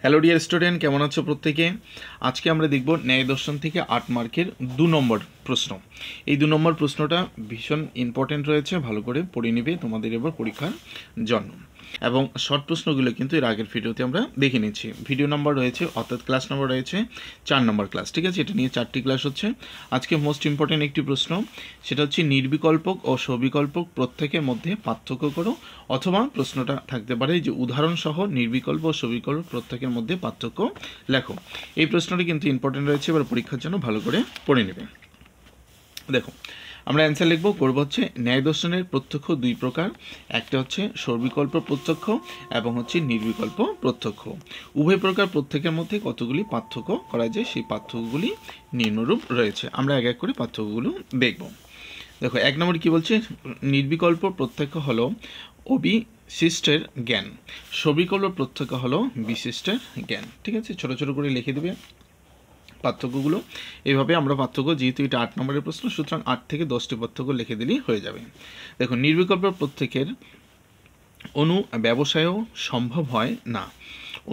Hello dear student, কেমন আছো প্রত্যেকে? আজকে আমরা দেখব ন্যায় দর্শন থেকে 8 মার্কের 2 নম্বর প্রশ্ন। এই 2 নম্বর প্রশ্নটা ভীষণ ইম্পর্টেন্ট রয়েছে, ভালো করে পড়ে নেবে তোমাদের এবার পরীক্ষার জন্য। এবং শর্ট প্রশ্নগুলো কিন্তু এর আগের ভিডিওতে আমরা দেখে নিচ্ছি। ভিডিও নাম্বার রয়েছে, অর্থাৎ ক্লাস নাম্বার রয়েছে 4 নম্বর ক্লাস, ঠিক আছে? এটা নিয়ে 4টি ক্লাস হচ্ছে। আজকে মোস্ট ইম্পর্টেন্ট একটি প্রশ্ন, সেটা হচ্ছে নির্বিকল্পক ও সবিকল্পক প্রত্যেকের মধ্যে পার্থক্য করো, অথবা প্রশ্নটা থাকতে পারে যে উদাহরণসহ নির্বিকল্প ও সবিকল্প প্রত্যেকের মধ্যে পার্থক্য লেখো। এই প্রশ্নটি কিন্তু ইম্পর্টেন্ট রয়েছে, এবার পরীক্ষার জন্য ভালো করে পড়ে নেবে। দেখো, আমরা অ্যান্সার লিখব, করব হচ্ছে ন্যায় দর্শনের প্রত্যক্ষ দুই প্রকার, একটা হচ্ছে সবিকল্প প্রত্যক্ষ এবং হচ্ছে নির্বিকল্প প্রত্যক্ষ। উভয় প্রকার প্রত্যেকের মধ্যে কতগুলি পার্থক্য করা যায়, সেই পার্থক্যগুলি নিম্নরূপ রয়েছে। আমরা এক এক করে পার্থক্যগুলো দেখব। দেখো, 1 নম্বর কি বলছে, নির্বিকল্প প্রত্যক্ষ হলো অবিশিষ্টের জ্ঞান, সবিকল্প প্রত্যক্ষ হলো বিশিষ্টের জ্ঞান। ঠিক আছে, ছোট ছোট করে লিখে দেবে পার্থক্যগুলো। এইভাবে আমরা পার্থক্য, যেহেতু এটা 8 নম্বরের প্রশ্ন, সুতরাং 8 থেকে 10টি পার্থক্য লিখে দিলেই হয়ে যাবে। দেখো, নির্বিকল্প প্রত্যেকের অনুব্যবসায়ও সম্ভব হয় না।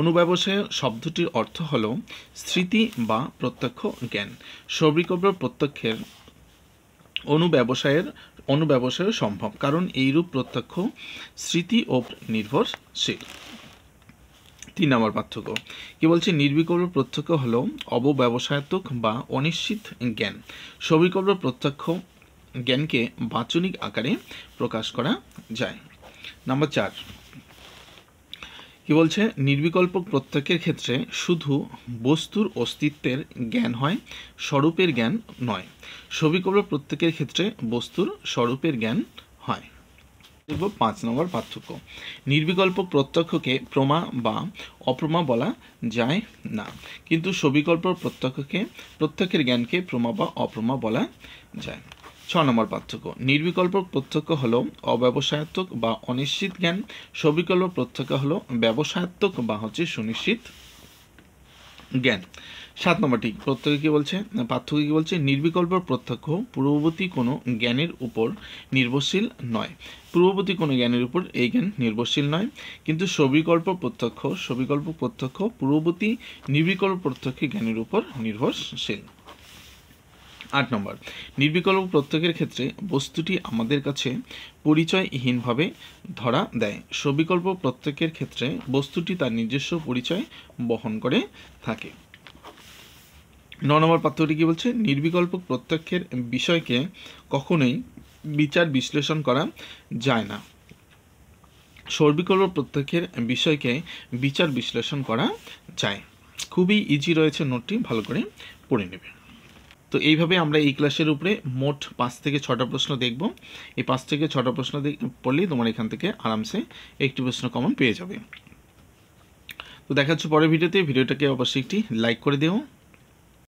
অনুব্যবসায় শব্দটির অর্থ হল স্মৃতি বা প্রত্যক্ষ জ্ঞান। সবিকল্প প্রত্যক্ষের অনুব্যবসায় সম্ভব, কারণ এইরূপ প্রত্যক্ষ স্মৃতি ও নির্ভরশীল। 3 নম্বর পার্থক্য কি বলছে, নির্বিকল্প প্রত্যক্ষ হলো অবব্যবসায়ত্মক বা অনিশ্চিত জ্ঞান। সবিকল্প প্রত্যক্ষ জ্ঞানকে বাচনিক আকারে প্রকাশ করা যায়। নাম্বার 4 কি বলছে, নির্বিকল্প প্রত্যক্ষের ক্ষেত্রে শুধু বস্তুর অস্তিত্বের জ্ঞান হয়, স্বরূপের জ্ঞান নয়। সবিকল্প প্রত্যক্ষের ক্ষেত্রে বস্তুর স্বরূপের জ্ঞান হয়। 5 নম্বর পার্থক্য, নির্বিকল্প প্রত্যক্ষকে প্রমা বা অপ্রমা বলা যায় না, কিন্তু সবিকল্প প্রত্যক্ষের জ্ঞানকে প্রমা বা অপ্রমা বলা যায়। 6 নম্বর পার্থক্য, নির্বিকল্প প্রত্যক্ষ হলো অব্যবসায়াত্মক বা অনিশ্চিত জ্ঞান, সবিকল্প প্রত্যক্ষ হলো ব্যবসায়াত্মক বা সুনিশ্চিত জ্ঞান। 7 নম্বরটি প্রত্যক্ষ কি বলছে, পার্থক্য কি বলছে, নির্বিকল্প প্রত্যক্ষ পূর্ববর্তী কোনো জ্ঞানের উপর নির্ভরশীল নয়। পূর্ববর্তী কোনো জ্ঞানের উপর এই জ্ঞান নির্ভরশীল নয়, কিন্তু সবিকল্প প্রত্যক্ষ পূর্ববর্তী নির্বিকল্প প্রত্যক্ষ জ্ঞানের উপর নির্ভরশীল। 8 নম্বর, নির্বিকল্প প্রত্যক্ষের ক্ষেত্রে বস্তুটি আমাদের কাছে পরিচয়হীনভাবে ধরা দেয়। সবিকল্প প্রত্যক্ষের ক্ষেত্রে বস্তুটি তার নিজস্ব পরিচয় বহন করে থাকে। 9 নম্বর পার্থক্যটি কি বলছে, নির্বিকল্প প্রত্যক্ষের বিষয়কে কখনোই বিচার বিশ্লেষণ করা যায় না। সবিকল্প প্রত্যক্ষের বিষয়কে বিচার বিশ্লেষণ করা যায়। খুবই ইজি রয়েছে, নোটটি ভালো করে পড়ে নেবে। তো এইভাবে আমরা এই ক্লাসের উপরে মোট 5 থেকে 6টা প্রশ্ন দেখব। এই 5 থেকে 6টা প্রশ্ন পড়লেই তোমার এখান থেকে আরামসে একটি প্রশ্ন কমন পেয়ে যাবে। তো দেখা হচ্ছে পরের ভিডিওতে। ভিডিওটাকে অবশ্যই একটি লাইক করে দিও।